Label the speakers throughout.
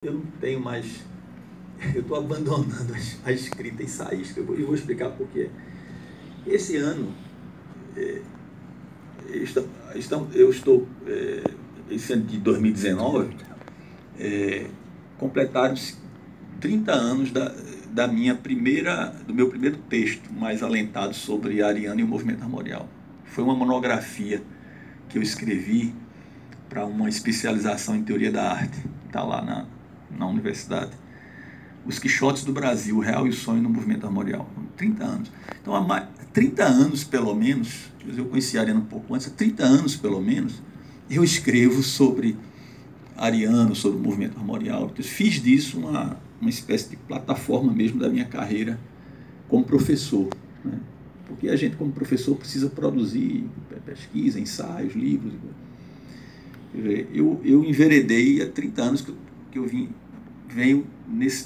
Speaker 1: Eu não tenho mais, eu estou abandonando a escrita ensaística, e vou explicar por quê. Esse ano, eu estou, esse ano de 2019, completaram-se 30 anos do meu primeiro texto mais alentado sobre Ariano e o movimento armorial. Foi uma monografia que eu escrevi para uma especialização em teoria da arte, está lá na universidade. Os Quixotes do Brasil, o real e o sonho no movimento armorial. 30 anos. Então, há 30 anos, pelo menos, eu conheci a Ariano um pouco antes, há 30 anos, pelo menos, eu escrevo sobre Ariano, sobre o movimento armorial. Eu fiz disso uma espécie de plataforma mesmo da minha carreira como professor, né? Porque a gente, como professor, precisa produzir pesquisa, ensaios, livros. Eu enveredei há 30 anos que eu venho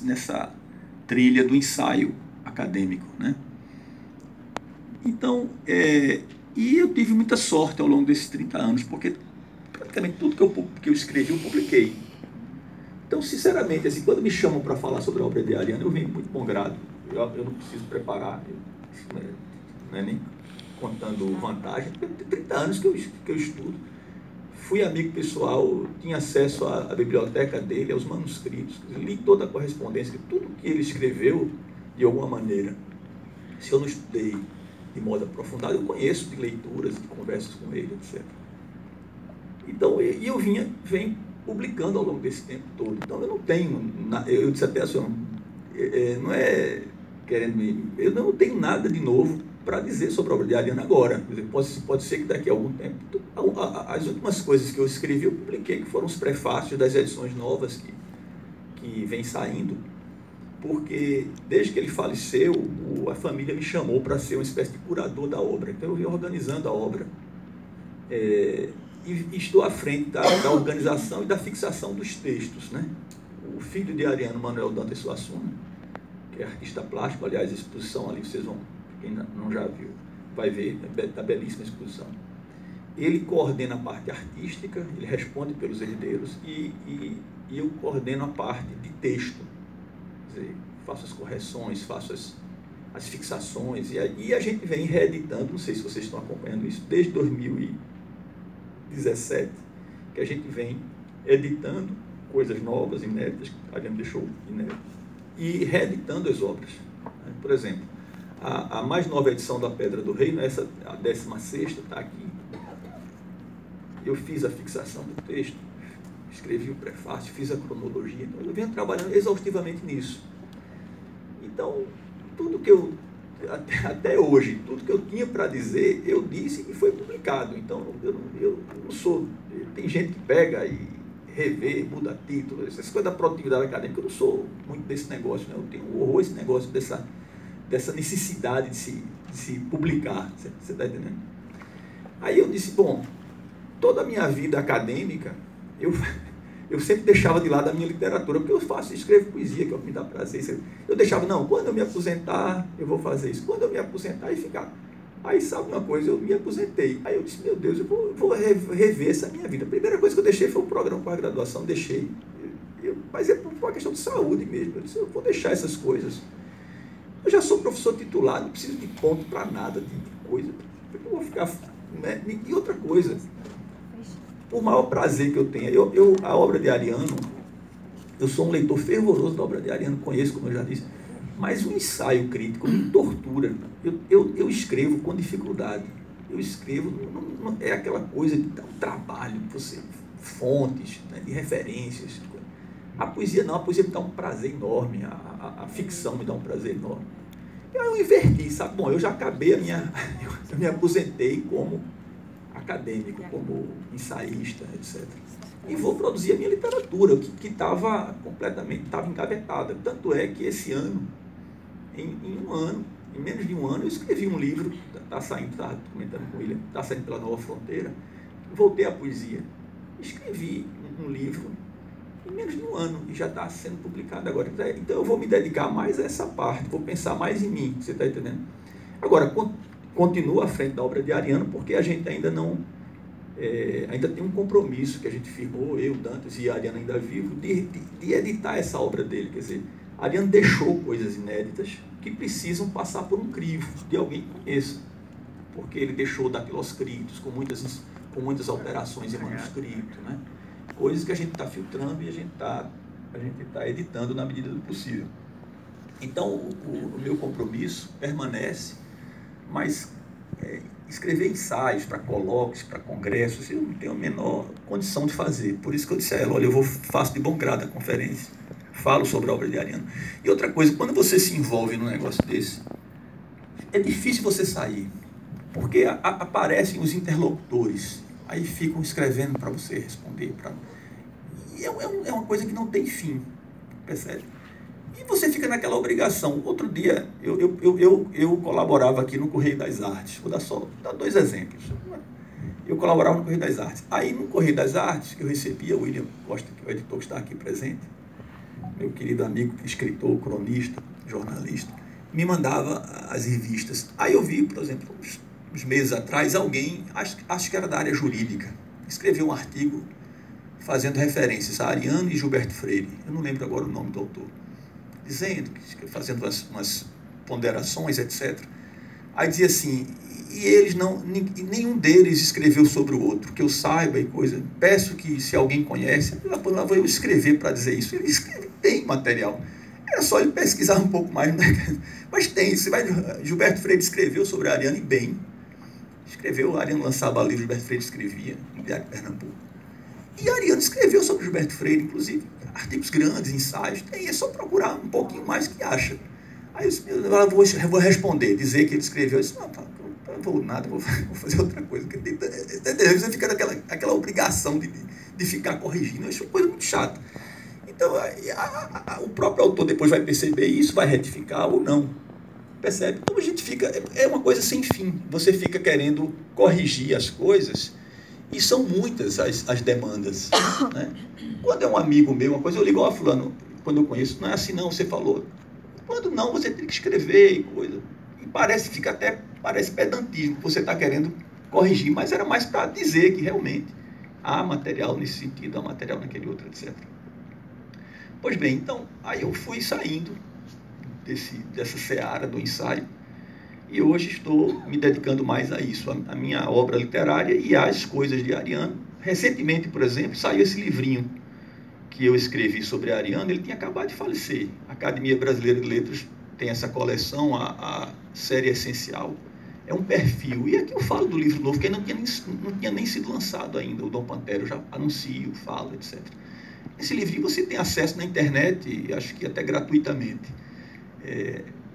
Speaker 1: nessa trilha do ensaio acadêmico, né? Então, e eu tive muita sorte ao longo desses 30 anos, porque praticamente tudo que eu escrevi, eu publiquei. Então, sinceramente, assim, quando me chamam para falar sobre a obra de Ariano, eu venho muito bom grado. Eu não preciso preparar, não é nem contando vantagem, porque tem 30 anos que eu estudo. Fui amigo pessoal, tinha acesso à biblioteca dele, aos manuscritos, li toda a correspondência, tudo que ele escreveu, de alguma maneira. Se eu não estudei de modo aprofundado, eu conheço de leituras, de conversas com ele, etc. Então, eu venho publicando ao longo desse tempo todo. Então, eu não tenho, eu disse até assim, não é querendo eu não tenho nada de novo para dizer sobre a obra de Ariano agora. Pode ser que daqui a algum tempo, as últimas coisas que eu escrevi, eu publiquei, que foram os prefácios das edições novas que vem saindo, porque desde que ele faleceu, a família me chamou para ser uma espécie de curador da obra. Então eu vim organizando a obra, e estou à frente da organização e da fixação dos textos, né? O filho de Ariano, Manuel Dantas Suassuna, que é artista plástico, aliás, a exposição ali, vocês vão, quem não já viu, vai ver, está belíssima a exposição. Ele coordena a parte artística, ele responde pelos herdeiros, e eu coordeno a parte de texto. Quer dizer, faço as correções, faço as fixações, e a gente vem reeditando, não sei se vocês estão acompanhando isso, desde 2017, que a gente vem editando coisas novas, inéditas, que a gente deixou inédito, e reeditando as obras. Por exemplo, a mais nova edição da Pedra do Reino, essa, a 16ª, está aqui. Eu fiz a fixação do texto, escrevi o prefácio, fiz a cronologia, então eu venho trabalhando exaustivamente nisso. Então, tudo que eu, até hoje, tudo que eu tinha para dizer, eu disse e foi publicado. Então, eu não sou... Tem gente que pega e revê, muda título, essas coisas da produtividade acadêmica, eu não sou muito desse negócio, né? Eu tenho um horror esse negócio dessa necessidade de se publicar, você está entendendo? Aí eu disse, bom, toda a minha vida acadêmica, eu sempre deixava de lado a minha literatura, porque eu escrevo poesia, que é o que me dá prazer. Eu deixava, não, quando eu me aposentar, eu vou fazer isso. Quando eu me aposentar, e ficar. Aí, sabe uma coisa, eu me aposentei. Aí eu disse, meu Deus, eu vou rever essa minha vida. A primeira coisa que eu deixei foi o programa para a graduação, deixei. Mas é por uma questão de saúde mesmo. Eu disse, eu vou deixar essas coisas. Eu já sou professor titular, não preciso de ponto para nada, de coisa. Eu vou ficar... Né? E outra coisa, o maior prazer que eu tenho, a obra de Ariano, eu sou um leitor fervoroso da obra de Ariano, conheço, como eu já disse, mas o ensaio crítico me tortura. Eu escrevo com dificuldade. Eu escrevo, não é aquela coisa de dar um trabalho, fontes, né, de referências. A poesia não, a poesia me dá um prazer enorme, a ficção me dá um prazer enorme. Eu inverti, sabe? Bom, eu já acabei eu me aposentei como acadêmico, como ensaísta, etc. E vou produzir a minha literatura, que estava engavetada. Tanto é que esse ano, em menos de um ano, eu escrevi um livro, estava comentando com ele, está saindo pela Nova Fronteira, voltei à poesia, escrevi um livro em menos de um ano, e já está sendo publicado agora. Então eu vou me dedicar mais a essa parte, vou pensar mais em mim, você está entendendo? Agora, continuo à frente da obra de Ariano, porque a gente ainda não ainda tem um compromisso que a gente firmou, eu, Dantas e Ariano ainda vivo, de editar essa obra dele. Quer dizer, Ariano deixou coisas inéditas que precisam passar por um crivo de alguém que conheça, porque ele deixou datiloscritos com muitas alterações em manuscrito, né? Coisas que a gente está filtrando e a gente tá editando na medida do possível. Então, o meu compromisso permanece, mas escrever ensaios para colóquios, para congressos, eu não tenho a menor condição de fazer. Por isso que eu disse a ela, olha, faço de bom grado a conferência, falo sobre a obra de Ariano. E outra coisa, quando você se envolve num negócio desse, é difícil você sair, porque aparecem os interlocutores, aí ficam escrevendo para você responder. E é uma coisa que não tem fim, percebe? E você fica naquela obrigação. Outro dia, eu colaborava aqui no Correio das Artes. Vou dar 2 exemplos. Eu colaborava no Correio das Artes. Aí, no Correio das Artes, eu recebia o William Costa, que é o editor que está aqui presente, meu querido amigo, escritor, cronista, jornalista, me mandava as revistas. Aí eu vi, por exemplo, uns meses atrás, alguém, acho que era da área jurídica, escreveu um artigo fazendo referências a Ariano e Gilberto Freire. Eu não lembro agora o nome do autor. Dizendo, fazendo umas ponderações, etc. Aí dizia assim, e eles nenhum deles escreveu sobre o outro, que eu saiba e coisa. Peço que, se alguém conhece, lá vou eu escrever para dizer isso. Ele escreve, tem material. Era só ele pesquisar um pouco mais, né? Mas tem. Gilberto Freire escreveu sobre a Ariano e bem. Escreveu, Ariano lançava livro, Gilberto Freire escrevia, no Diário de Pernambuco. E Ariano escreveu sobre Gilberto Freire, inclusive, artigos grandes, ensaios, tem, é só procurar um pouquinho mais que acha. Aí eu vou responder, dizer que ele escreveu. Eu disse, não vou nada, vou fazer outra coisa. Você fica naquela obrigação de ficar corrigindo, isso é uma coisa muito chata. Então, o próprio autor depois vai perceber isso, vai retificar ou não. Percebe? Então a gente fica, é uma coisa sem fim, você fica querendo corrigir as coisas, e são muitas as demandas, né? Quando é um amigo meu, uma coisa, eu ligo, ó, fulano, quando eu conheço, não é assim não, você falou. Quando não, você tem que escrever e coisa. E parece pedantismo, que você está querendo corrigir, mas era mais para dizer que realmente há material nesse sentido, há material naquele outro, etc. Pois bem, então, aí eu fui saindo dessa seara do ensaio, e hoje estou me dedicando mais a isso, a minha obra literária e às coisas de Ariano. Recentemente, por exemplo, saiu esse livrinho que eu escrevi sobre Ariano, ele tinha acabado de falecer. A Academia Brasileira de Letras tem essa coleção, a série essencial. É um perfil. E aqui eu falo do livro novo, que não tinha nem sido lançado ainda. O Dom Pantero já anuncio, falo, etc. Esse livrinho você tem acesso na internet, acho que até gratuitamente,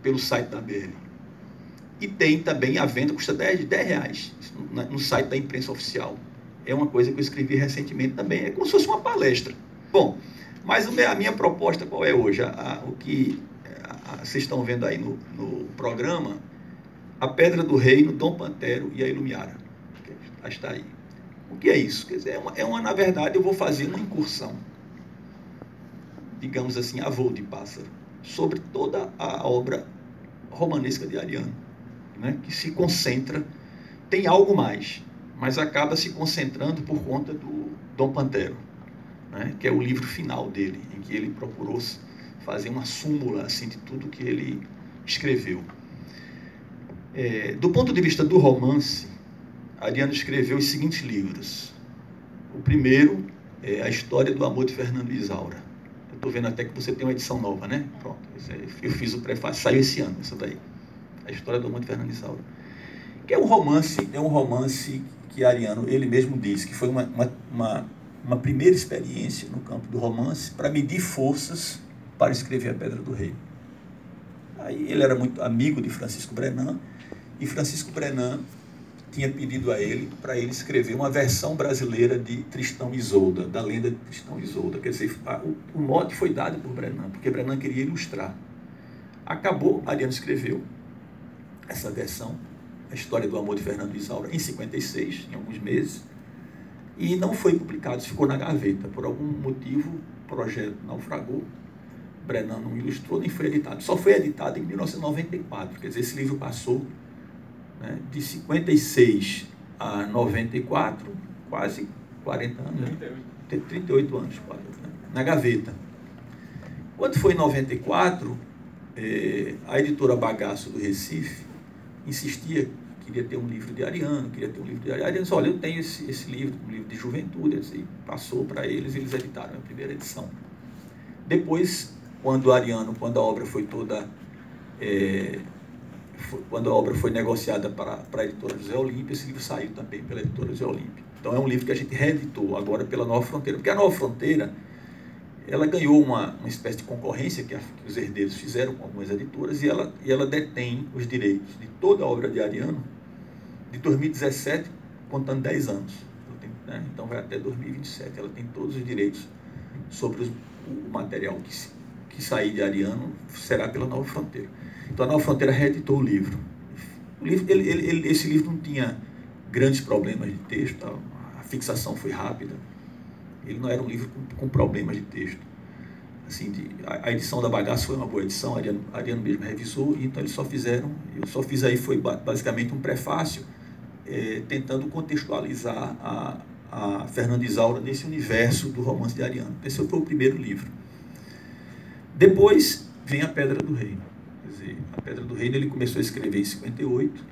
Speaker 1: pelo site da BL. E tem também a venda, custa R$10 no site da imprensa oficial. É uma coisa que eu escrevi recentemente também, é como se fosse uma palestra. Bom, mas a minha proposta qual é hoje? O que vocês estão vendo aí no programa, A Pedra do Reino, Dom Pantero e a Ilumiara. Está aí. O que é isso? Quer dizer, na verdade, eu vou fazer uma incursão, digamos assim, a voo de pássaro, sobre toda a obra romanesca de Ariano, né, que se concentra, tem algo mais, mas acaba se concentrando por conta do Dom Pantero, né, que é o livro final dele, em que ele procurou fazer uma súmula assim, de tudo que ele escreveu. Do ponto de vista do romance, Ariano escreveu os seguintes livros. O primeiro é A História do Amor de Fernando e Isaura. Eu estou vendo até que você tem uma edição nova, né? Pronto, eu fiz o prefácio, saiu esse ano, essa daí. A História do Amor de Fernando e Isaura. Que é um romance que Ariano, ele mesmo disse, que foi uma primeira experiência no campo do romance para medir forças para escrever A Pedra do Rei. Aí ele era muito amigo de Francisco Brenan, e Francisco Brenan tinha pedido a ele para ele escrever uma versão brasileira de Tristão e Isolda, da lenda de Tristão e Isolda. Quer dizer, o mote foi dado por Brenan, porque Brenan queria ilustrar. Acabou, Ariano escreveu essa versão, A História do Amor de Fernando e Isaura, em 56, em alguns meses, e não foi publicado, ficou na gaveta. Por algum motivo, o projeto naufragou, Brenan não ilustrou, nem foi editado. Só foi editado em 1994, quer dizer, esse livro passou, né, de 56 a 94, quase 40 anos, né? 38 anos, quase, né? Na gaveta. Quando foi em 94, a editora Bagaço do Recife insistia, queria ter um livro de Ariano, Ariano disse, olha, eu tenho esse livro, um livro de juventude, assim, passou para eles editaram a primeira edição. Depois, quando a obra foi toda, quando a obra foi negociada para a editora José Olímpio, esse livro saiu também pela editora José Olímpio. Então é um livro que a gente reeditou agora pela Nova Fronteira, porque a Nova Fronteira, ela ganhou uma espécie de concorrência que os herdeiros fizeram com algumas editoras, e ela detém os direitos de toda a obra de Ariano de 2017, contando 10 anos. Né? Então vai até 2027. Ela tem todos os direitos sobre o material que sair de Ariano, será pela Nova Fronteira. Então a Nova Fronteira reeditou o livro. Esse livro não tinha grandes problemas de texto, a fixação foi rápida. Ele não era um livro com problemas de texto. Assim, a edição da Bagaço foi uma boa edição, Ariano mesmo revisou, então eles eu só fiz aí, foi basicamente um prefácio, tentando contextualizar a Fernanda Isaura nesse universo do romance de Ariano. Esse foi o primeiro livro. Depois vem A Pedra do Reino. Quer dizer, A Pedra do Reino ele começou a escrever em 58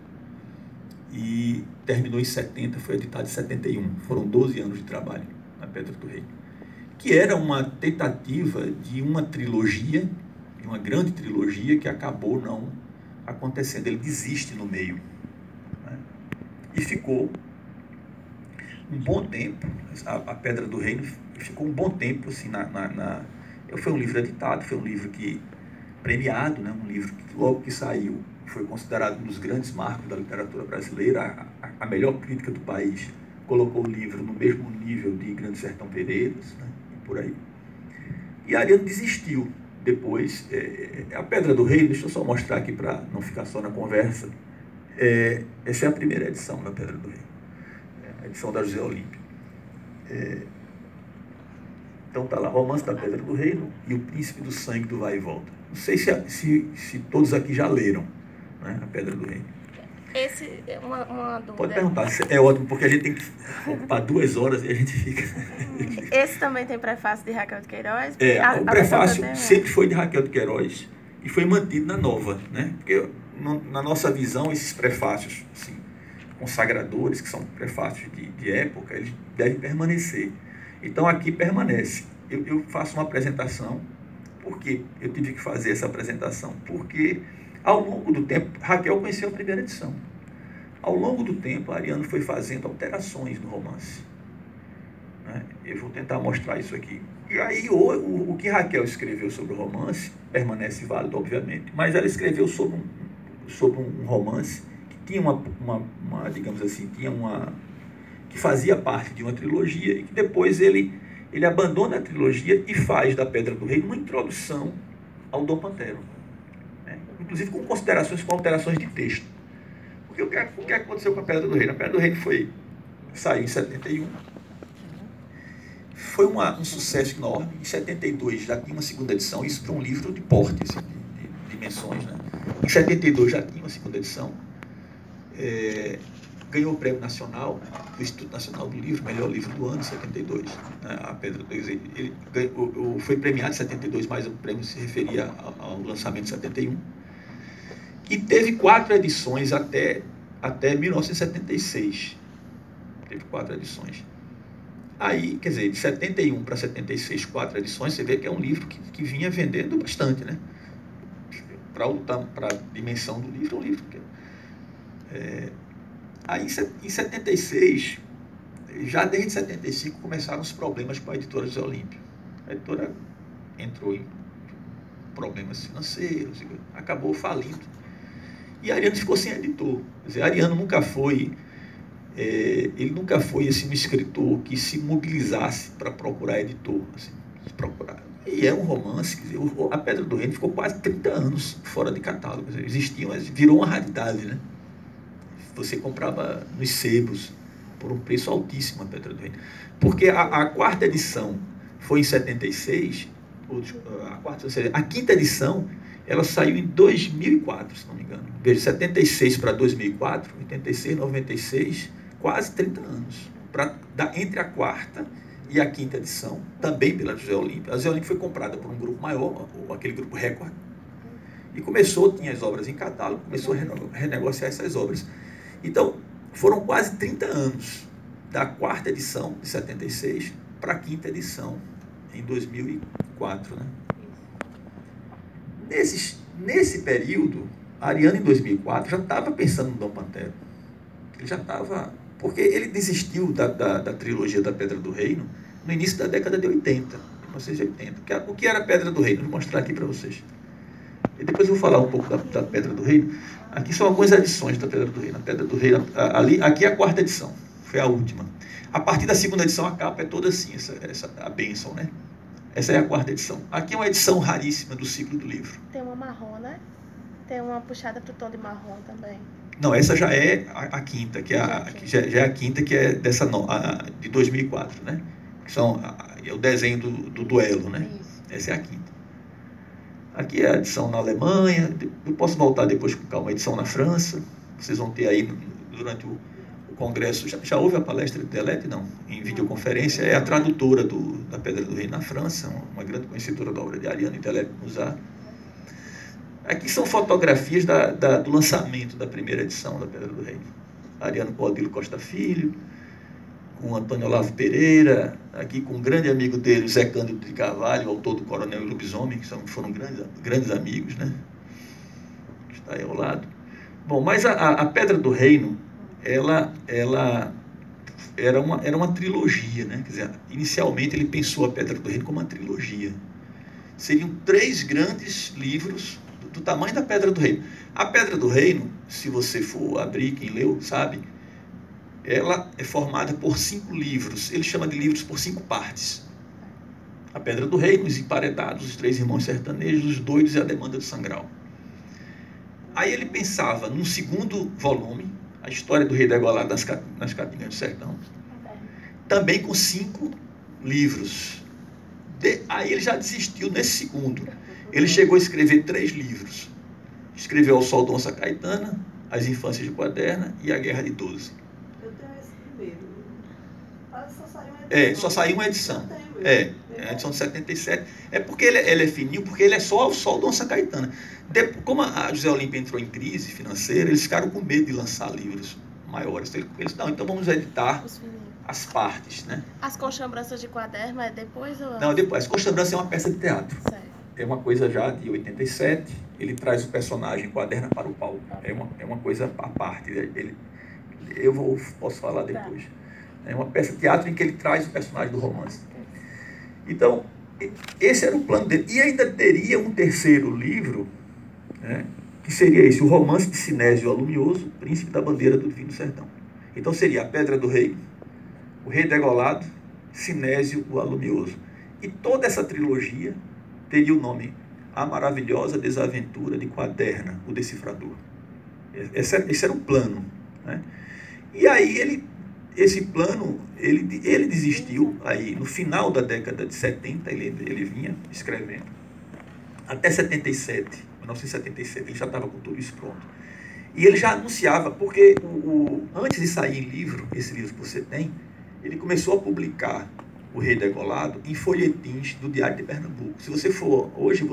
Speaker 1: e terminou em 70, foi editado em 71. Foram 12 anos de trabalho na Pedra do Reino, que era uma tentativa de uma trilogia, de uma grande trilogia que acabou não acontecendo. Ele desiste no meio, né? E ficou um bom tempo, a Pedra do Reino ficou um bom tempo assim, foi um livro editado, foi um livro premiado, né? Um livro que logo que saiu foi considerado um dos grandes marcos da literatura brasileira, a melhor crítica do país colocou o livro no mesmo nível de Grande Sertão Veredas, né? E por aí. E Ariano desistiu depois. A Pedra do Reino, deixa eu só mostrar aqui para não ficar só na conversa, essa é a primeira edição da Pedra do Reino, a edição da José Olímpio. Então está lá, Romance da Pedra do Reino e O Príncipe do Sangue do Vai e Volta. Não sei se todos aqui já leram, né, A Pedra do Reino.
Speaker 2: Esse é uma dúvida.
Speaker 1: Pode perguntar, é ótimo, porque a gente tem que ocupar 2 horas e a gente fica...
Speaker 2: Esse também tem prefácio de Raquel de Queiroz?
Speaker 1: O prefácio sempre foi de Raquel de Queiroz e foi mantido na Nova, né? Porque na nossa visão, esses prefácios assim, consagradores, que são prefácios de época, eles devem permanecer. Então aqui permanece. Eu faço uma apresentação, porque eu tive que fazer essa apresentação, porque ao longo do tempo, Raquel conheceu a primeira edição. Ao longo do tempo, Ariano foi fazendo alterações no romance, né? Eu vou tentar mostrar isso aqui. E aí o que Raquel escreveu sobre o romance permanece válido, obviamente, mas ela escreveu sobre um romance que tinha digamos assim, que fazia parte de uma trilogia e que depois ele abandona a trilogia e faz da Pedra do Reino uma introdução ao Dom Pantero, né? Inclusive com alterações de texto. Porque o que aconteceu com a Pedra do Reino? A Pedra do Reino saiu em 71, foi um sucesso enorme. Em 72 já tinha uma segunda edição, isso para um livro de porte, assim, de dimensões, né? Em 72 já tinha uma segunda edição. Ganhou o Prêmio Nacional do Instituto Nacional do Livro, melhor livro do ano, em 72. Né? A Pedra do Reino, ele foi premiado em 72, mas o prêmio se referia ao lançamento de 71. E teve 4 edições até 1976. Teve 4 edições. Aí, quer dizer, de 71 para 76, 4 edições, você vê que é um livro que vinha vendendo bastante, né? Para a dimensão do livro, é um livro que... Aí, em 76, já desde 75, começaram os problemas com a editora José Olímpio. A editora entrou em problemas financeiros, acabou falindo. E Ariano ficou sem editor. Quer dizer, Ariano nunca foi... ele nunca foi assim, um escritor que se mobilizasse para procurar editor. Assim, E é um romance, quer dizer, A Pedra do Reino ficou quase 30 anos fora de catálogo. Quer dizer, existia, mas virou uma raridade, né? Você comprava nos sebos por um preço altíssimo a Pedra do Reino. Porque a quarta edição foi em 76, a quinta edição ela saiu em 2004, se não me engano. Veja, 76 para 2004, 86, 96, quase 30 anos. entre a quarta e a quinta edição, também pela José Olímpio. A José Olímpio foi comprada por um grupo maior, aquele grupo Record, e tinha as obras em catálogo, começou a renegociar essas obras. Então, foram quase 30 anos da quarta edição, de 76, para a quinta edição, em 2004. Né? Nesse período, Ariano, em 2004, já estava pensando no Dom Pantero. Ele já estava... Porque ele desistiu da trilogia da Pedra do Reino no início da década de 80, 1980. O que era a Pedra do Reino? Vou mostrar aqui para vocês. E depois eu vou falar um pouco da Pedra do Reino. Aqui são algumas edições da Pedra do Reino. A Pedra do Reino, aqui é a quarta edição, foi a última. A partir da segunda edição, a capa é toda assim, a bênção, né? Essa é a quarta edição. Aqui é uma edição raríssima do ciclo do livro.
Speaker 2: Tem uma marrom, né? Tem uma puxada para o tom de marrom também.
Speaker 1: Não, essa já é a quinta, já é a quinta, que é de 2004, né? Que é o desenho do duelo, né? Isso. Essa é a quinta. Aqui é a edição na Alemanha, eu posso voltar depois com calma, a edição na França, vocês vão ter aí durante o congresso, já houve a palestra de Delete? Não, em videoconferência, é a tradutora da Pedra do Reino na França, uma grande conhecedora da obra de Ariano e Delete Musar. Aqui são fotografias do lançamento da primeira edição da Pedra do Reino. Ariano com Odilo Costa Filho, com Antônio Olavo Pereira, aqui com um grande amigo dele, Zé Cândido de Carvalho, autor do Coronel e Lobisomem, que foram grandes amigos, né? Está aí ao lado. Bom, mas a Pedra do Reino, ela era uma trilogia, né? Quer dizer, inicialmente ele pensou a Pedra do Reino como uma trilogia. Seriam 3 grandes livros do tamanho da Pedra do Reino. A Pedra do Reino, se você for abrir, quem leu sabe, ela é formada por 5 livros. Ele chama de livros por 5 partes. A Pedra do Reino, Os Emparedados, Os Três Irmãos Sertanejos, Os Doidos e a Demanda do Sangral. Aí ele pensava num segundo volume, a história do Rei Degolado nas Catingas do Sertão, também com 5 livros. Aí ele já desistiu nesse segundo. Ele chegou a escrever 3 livros. Escreveu Ao Sol de Onça Caetana, As Infâncias de Quaderna e A Guerra de 12.
Speaker 3: Eu tenho esse primeiro.
Speaker 1: Só saiu uma edição. É a edição de 77. É porque ele é fininho, porque ele é só Ao Sol de Onça Caetana. Como a José Olímpio entrou em crise financeira, eles ficaram com medo de lançar livros maiores. Eles não, então vamos editar as partes, né?
Speaker 2: As Conchambranças de Quaderno é depois ou...
Speaker 1: Não, depois. As Conchambranças é uma peça de teatro.
Speaker 2: Certo.
Speaker 1: É uma coisa já de 87, ele traz o personagem Quaderna para o palco. É uma coisa à parte. Posso falar depois. É uma peça de teatro em que ele traz o personagem do romance. Então, esse era o plano dele. E ainda teria um terceiro livro, né, que seria esse, o romance de Sinésio Alumioso, Príncipe da Bandeira do Divino Sertão. Então seria A Pedra do Rei, O Rei Degolado, Sinésio o Alumioso. E toda essa trilogia teria o nome A Maravilhosa Desaventura de Quaderna, o Decifrador. Esse era o plano, né? E aí esse plano, ele desistiu, aí no final da década de 70, ele vinha escrevendo, até 1977, ele já estava com tudo isso pronto. E ele já anunciava, porque antes de sair em livro, esse livro que você tem, ele começou a publicar O Rei Degolado em folhetins do Diário de Pernambuco. Se você for, hoje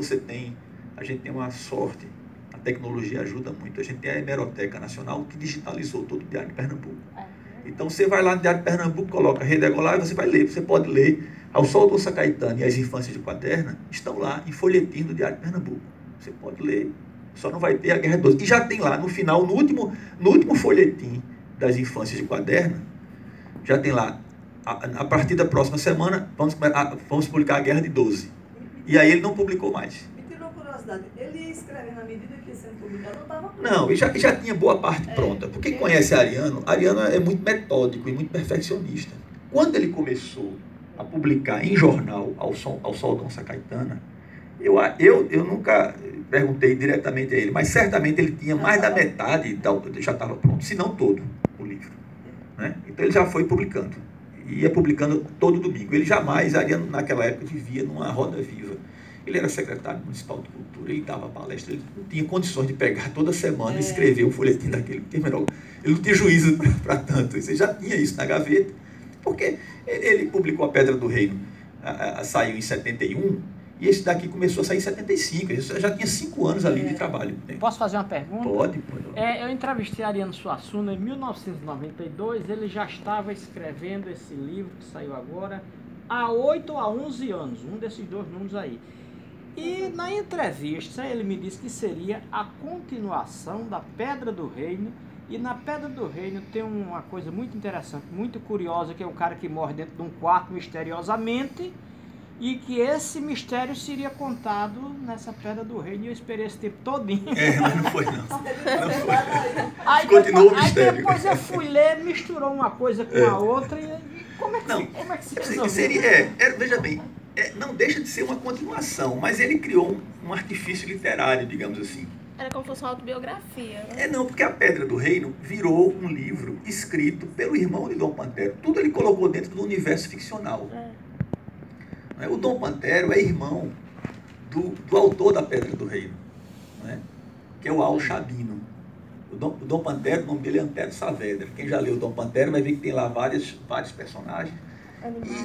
Speaker 1: a gente tem uma sorte, a tecnologia ajuda muito, a gente tem a Hemeroteca Nacional que digitalizou todo o Diário de Pernambuco. Então você vai lá no Diário de Pernambuco, coloca Rei Degolado e você vai ler, você pode ler Ao Sol de Onça Caetana e As Infâncias de Quaderna, estão lá em folhetim do Diário de Pernambuco. Você pode ler, só não vai ter a Guerra de 12. E já tem lá, no final, no último folhetim das Infâncias de Quaderna, já tem lá, a partir da próxima semana, vamos publicar a Guerra de 12. E aí ele não publicou mais.
Speaker 3: Me tirou curiosidade, ele ia escrevendo na medida que ia sendo publicado, não estava pronto?
Speaker 1: Não, ele já tinha boa parte pronta. Porque quem conhece Ariano é muito metódico e muito perfeccionista. Quando ele começou a publicar em jornal Ao Sol de Onça Caetana, eu nunca perguntei diretamente a ele, mas certamente ele tinha mais da metade, já estava pronto, se não todo, o livro. Né? Então ele já foi publicando. Ia publicando todo domingo. Ariano naquela época vivia numa roda viva. Ele era secretário municipal de cultura, ele dava palestra, ele não tinha condições de pegar toda semana e escrever um folhetim daquele. Ele não tinha juízo para tanto. Ele já tinha isso na gaveta. Porque ele publicou A Pedra do Reino, saiu em 71, e esse daqui começou a sair em 75. Isso já tinha 5 anos ali de trabalho.
Speaker 4: Posso fazer uma pergunta?
Speaker 1: Pode.
Speaker 4: Eu entrevistei Ariano Suassuna em 1992, ele já estava escrevendo esse livro que saiu agora há 8 ou há 11 anos, um desses dois números aí. E na entrevista ele me disse que seria a continuação da Pedra do Reino, e na Pedra do Reino tem uma coisa muito interessante, muito curiosa, que é um cara que morre dentro de um quarto misteriosamente, e que esse mistério seria contado nessa Pedra do Reino, e eu esperei esse tempo todinho.
Speaker 1: Mas não foi não. Não foi.
Speaker 4: Aí
Speaker 1: Continuou o
Speaker 4: depois,
Speaker 1: mistério.
Speaker 4: aí depois eu fui ler, misturou uma coisa com a outra, e como é que se resolveu?
Speaker 1: Veja bem, não deixa de ser uma continuação, mas ele criou um artifício literário, digamos assim.
Speaker 2: Era como se fosse uma autobiografia, né?
Speaker 1: Não, porque A Pedra do Reino virou um livro escrito pelo irmão de Dom Pantero. Tudo ele colocou dentro do universo ficcional. O Dom Pantero é irmão do autor da Pedra do Reino, né? Que é o Auro Chabino. O Dom Pantero, o nome dele é Antero Saavedra. Quem já leu o Dom Pantero vai ver que tem lá vários personagens.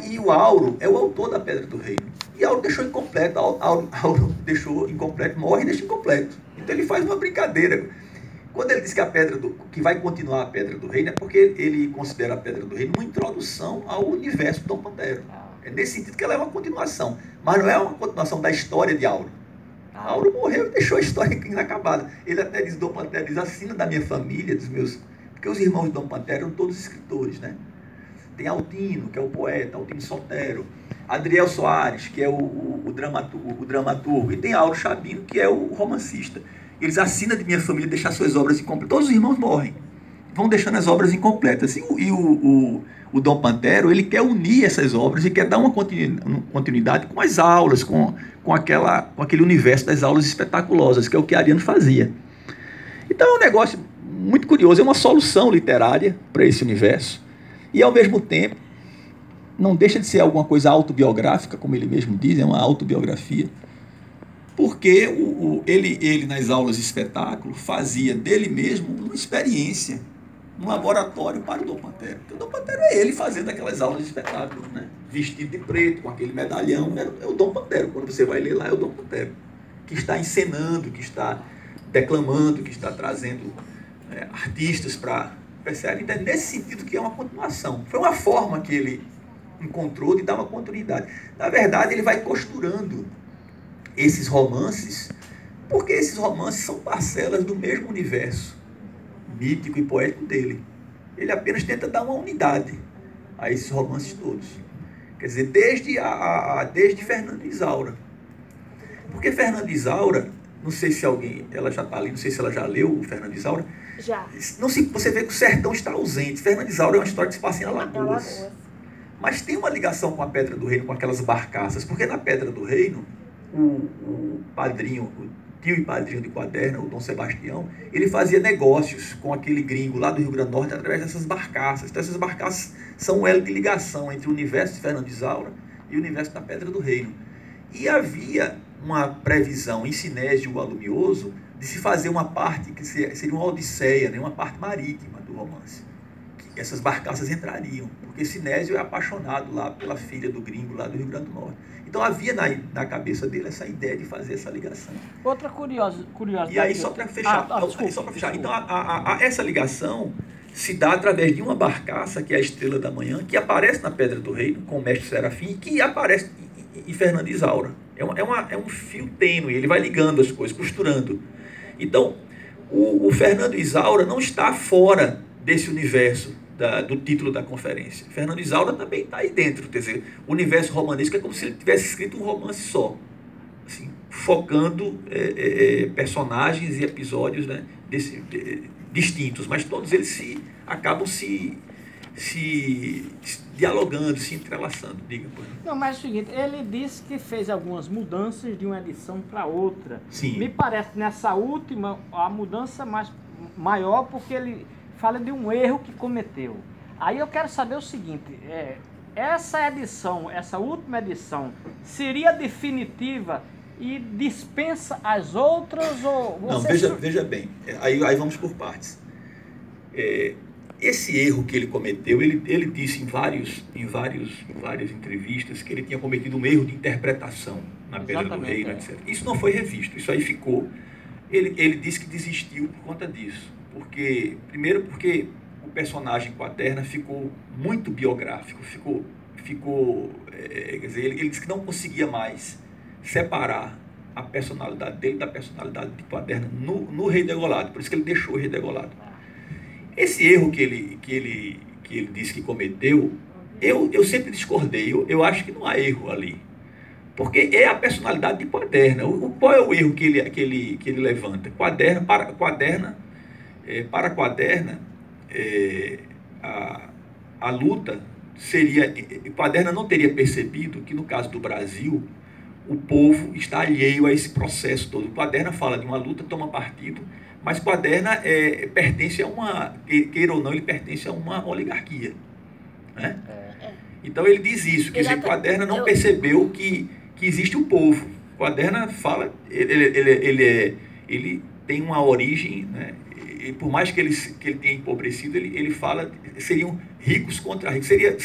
Speaker 1: E o Auro é o autor da Pedra do Reino. E Auro deixou incompleto. Auro deixou incompleto, morre e deixa incompleto. Então ele faz uma brincadeira. Quando ele diz que que vai continuar a Pedra do Reino, é porque ele considera a Pedra do Reino uma introdução ao universo do Dom Pantero. É nesse sentido que ela é uma continuação. Mas não é uma continuação da história de Auro. Auro morreu e deixou a história inacabada. Ele até diz, Dom Pantero diz, assina da minha família, dos meus... Porque os irmãos de Dom Pantero eram todos escritores, né? Tem Altino, que é o poeta, Altino Sotero. Adriel Soares, que é o dramaturgo. E tem Auro Chabino, que é o romancista. Eles assinam de minha família deixar suas obras incompletas. Todos os irmãos morrem. Vão deixando as obras incompletas. E o Dom Pantero, ele quer unir essas obras e quer dar uma continuidade com as aulas, com aquele universo das aulas espetaculosas, que é o que Ariano fazia. Então é um negócio muito curioso, é uma solução literária para esse universo. E, ao mesmo tempo, não deixa de ser alguma coisa autobiográfica, como ele mesmo diz, é uma autobiografia, porque ele nas aulas de espetáculo, fazia dele mesmo uma experiência, um laboratório para o Dom Pantero. Porque o Dom Pantero é ele fazendo aquelas aulas de espetáculo, né? Vestido de preto, com aquele medalhão. É o Dom Pantero. Quando você vai ler lá, é o Dom Pantero, que está encenando, que está declamando, que está trazendo artistas para... Percebe? Então, é nesse sentido que é uma continuação. Foi uma forma que ele encontrou de dar uma continuidade. Na verdade, ele vai costurando esses romances, porque esses romances são parcelas do mesmo universo mítico e poético dele. Ele apenas tenta dar uma unidade a esses romances todos. Quer dizer, desde Fernando de Isaura. Porque Fernando de Isaura, não sei se ela já está ali, não sei se ela já leu o Fernando de Isaura.
Speaker 2: Já.
Speaker 1: Você vê que o sertão está ausente. Fernando de Isaura é uma história que se passa em Alagoas. Mas tem uma ligação com a Pedra do Reino, com aquelas barcaças, porque na Pedra do Reino, o tio e padrinho de Quaderna, o Dom Sebastião, ele fazia negócios com aquele gringo lá do Rio Grande do Norte através dessas barcaças. Então essas barcaças são um elo de ligação entre o universo de Fernando de Isaura e o universo da Pedra do Reino. E havia uma previsão em Sinésio o Alumioso de se fazer uma parte que seria uma odisseia, né? Uma parte marítima do romance. Que essas barcaças entrariam, porque Sinésio é apaixonado lá pela filha do gringo lá do Rio Grande do Norte. Então havia na cabeça dele essa ideia de fazer essa ligação.
Speaker 4: Outra curiosidade.
Speaker 1: E aí, só para fechar,
Speaker 4: desculpa.
Speaker 1: Então essa ligação se dá através de uma barcaça, que é a Estrela da Manhã, que aparece na Pedra do Reino, com o mestre Serafim, e que aparece em Fernando de Isaura. É um fio tênue, ele vai ligando as coisas, costurando. Então, o Fernando de Isaura não está fora desse universo do título da conferência. Fernando de Isaura também está aí dentro. Quer dizer, o universo romanesco é como se ele tivesse escrito um romance só, assim, focando personagens e episódios, né, distintos, mas todos eles acabam se dialogando, se entrelaçando. Diga, por exemplo.
Speaker 4: Não, mas é o seguinte, ele disse que fez algumas mudanças de uma edição para outra.
Speaker 1: Sim.
Speaker 4: Me parece que nessa última, a mudança maior, porque ele fala de um erro que cometeu. Aí eu quero saber o seguinte, essa última edição, seria definitiva e dispensa as outras? Ou
Speaker 1: Não, veja bem, aí vamos por partes. esse erro que ele cometeu, ele disse em várias entrevistas que ele tinha cometido um erro de interpretação na Pedra do Reino, etc. Isso não foi revisto, isso aí ficou. Ele disse que desistiu por conta disso. Primeiro porque o personagem Quaderna ficou muito biográfico, quer dizer, ele disse que não conseguia mais separar a personalidade dele da personalidade de Quaderna no Rei Degolado, por isso que ele deixou o Rei Degolado. Esse erro que ele disse que cometeu, eu sempre discordei, eu acho que não há erro ali, porque é a personalidade de Quaderna. Qual é o erro que ele levanta? Para Quaderna, a luta seria... Quaderna não teria percebido que, no caso do Brasil, o povo está alheio a esse processo todo. Quaderna fala de uma luta, toma partido, mas Quaderna pertence a uma... Queira ou não, ele pertence a uma oligarquia. Né? Então ele diz isso, quer dizer, Quaderna não percebeu que existe o povo. Quaderna fala... Ele tem uma origem... Né? E por mais que ele tenha empobrecido, ele fala, seriam ricos contra ricos. Seria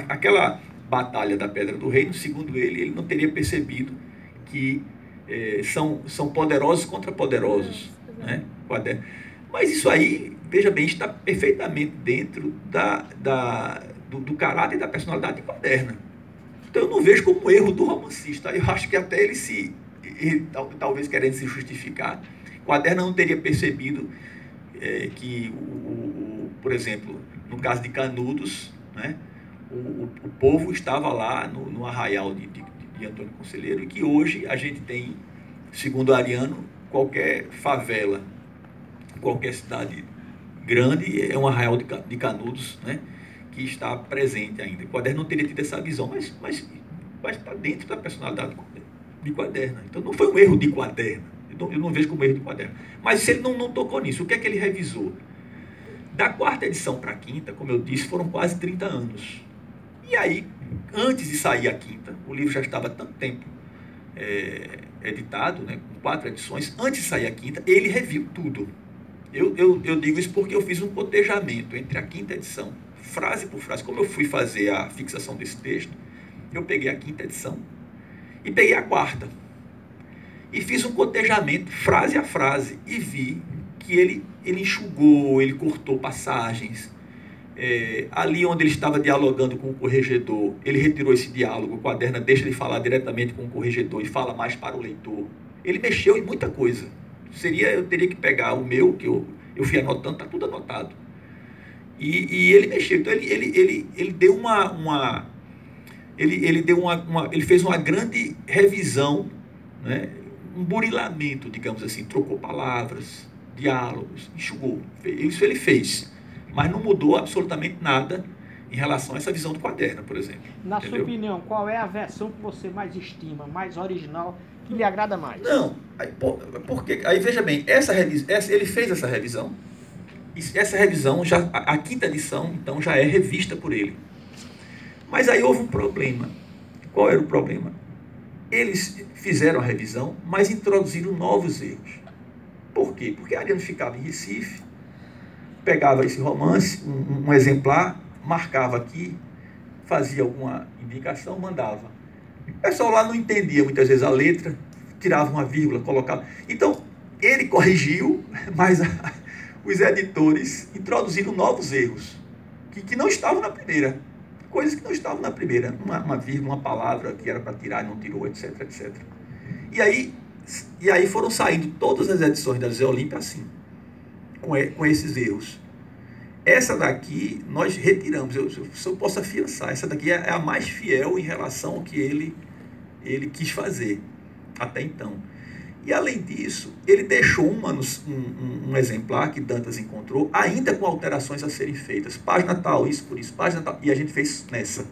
Speaker 1: aquela batalha da Pedra do Reino, segundo ele não teria percebido que são poderosos contra poderosos. Né? Mas isso aí, veja bem, está perfeitamente dentro do caráter e da personalidade de Quaderna. Então eu não vejo como erro do romancista. Eu acho que até ele talvez querendo se justificar, Quaderna não teria percebido que, por exemplo, no caso de Canudos, né, o povo estava lá no arraial de Antônio Conselheiro, e que hoje a gente tem, segundo Ariano, qualquer favela, qualquer cidade grande é um arraial de Canudos, né, que está presente ainda. Quaderna não teria tido essa visão, mas está dentro da personalidade de Quaderna. Então não foi um erro de Quaderna. Eu não vejo como erro de Quaderna. Mas ele não tocou nisso. O que é que ele revisou? Da 4ª edição para a 5ª, como eu disse, foram quase 30 anos. E aí, antes de sair a 5ª, o livro já estava há tanto tempo editado, né, com 4 edições, antes de sair a 5ª, ele reviu tudo. Eu digo isso porque eu fiz um cotejamento entre a 5ª edição, frase por frase. Como eu fui fazer a fixação desse texto, eu peguei a 5ª edição e peguei a 4ª. E fiz um cotejamento, frase a frase, e vi que ele enxugou, ele cortou passagens. Ali onde ele estava dialogando com o corregedor, ele retirou esse diálogo, o Quaderna deixa de falar diretamente com o corregedor e fala mais para o leitor. Ele mexeu em muita coisa. Eu teria que pegar o meu, que eu fui anotando, está tudo anotado. E ele mexeu. Então ele deu ele fez uma grande revisão, né? Um burilamento, digamos assim, trocou palavras, diálogos, enxugou. Isso ele fez, mas não mudou absolutamente nada em relação a essa visão do Quaderna, por exemplo.
Speaker 4: Na sua opinião, qual é a versão que você mais estima, mais original, que lhe agrada mais?
Speaker 1: Não, aí veja bem, ele fez essa revisão, e essa revisão, a 5ª edição, então, já é revista por ele. Mas aí houve um problema. Qual era o problema? Eles fizeram a revisão, mas introduziram novos erros. Por quê? Porque Ariano ficava em Recife, pegava esse romance, um exemplar, marcava aqui, fazia alguma indicação, mandava. O pessoal lá não entendia muitas vezes a letra, tirava uma vírgula, colocava. Então, ele corrigiu, mas os editores introduziram novos erros, que não estavam na primeira. Coisas que não estavam na primeira, uma vírgula, uma palavra que era para tirar e não tirou, etc, etc. E aí foram saindo todas as edições da Zé Olímpia assim, com esses erros. Essa daqui nós retiramos, eu posso afiançar, essa daqui é a mais fiel em relação ao que ele quis fazer até então. E além disso, ele deixou um exemplar que Dantas encontrou, ainda com alterações a serem feitas. Página tal, isso por isso, página tal. E a gente fez nessa.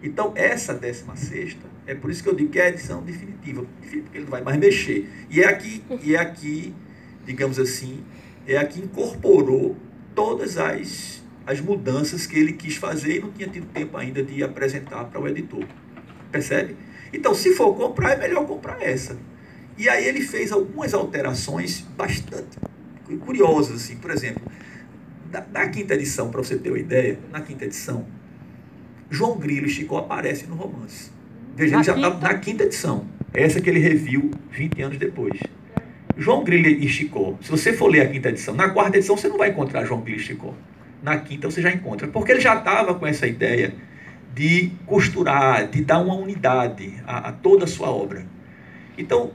Speaker 1: Então, essa 16ª, é por isso que eu digo que é a edição definitiva, porque ele não vai mais mexer. E é aqui, digamos assim, é aqui incorporou todas as mudanças que ele quis fazer e não tinha tido tempo ainda de apresentar para o editor. Percebe? Então, se for comprar, é melhor comprar essa. E aí ele fez algumas alterações bastante curiosas, assim. Por exemplo, Na quinta edição, para você ter uma ideia, na quinta edição, João Grilo e Chicó aparecem no romance. Veja, ele já está na quinta edição. Essa que ele reviu 20 anos depois. João Grilo e Chicó, se você for ler a quinta edição, na quarta edição você não vai encontrar João Grilo e Chicó. Na quinta você já encontra. Porque ele já estava com essa ideia de costurar, de dar uma unidade a toda a sua obra. Então,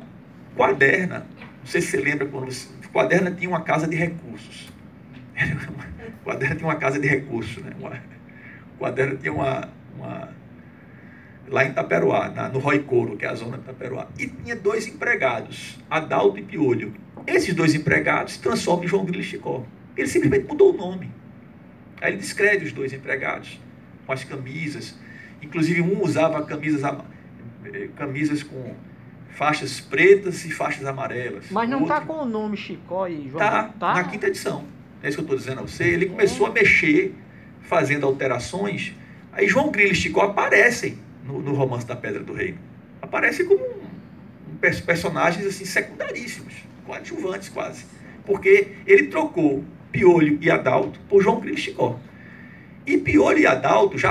Speaker 1: Quaderna, não sei se você lembra, quando Quaderna tinha uma casa de recursos. Quaderna tinha uma casa de recursos, né? Quaderna tinha uma lá em Taperoá, no Roicoro, que é a zona de Taperoá, e tinha 2 empregados, Adalto e Piolho. Esses 2 empregados se transformam em João Grilo e Chicó. Ele simplesmente mudou o nome. Aí ele descreve os 2 empregados com as camisas. Inclusive, um usava camisas com faixas pretas e faixas amarelas.
Speaker 4: Mas não está com o nome Chicó e João?
Speaker 1: Tá na quinta edição. É isso que eu estou dizendo a você. Ele começou a mexer, fazendo alterações. Aí João Grilo e Chicó aparecem no romance da Pedra do Reino. Aparecem como personagens assim, secundaríssimos, coadjuvantes quase. Porque ele trocou Piolho e Adalto por João Grilo e Chicó. E Piolho e Adalto já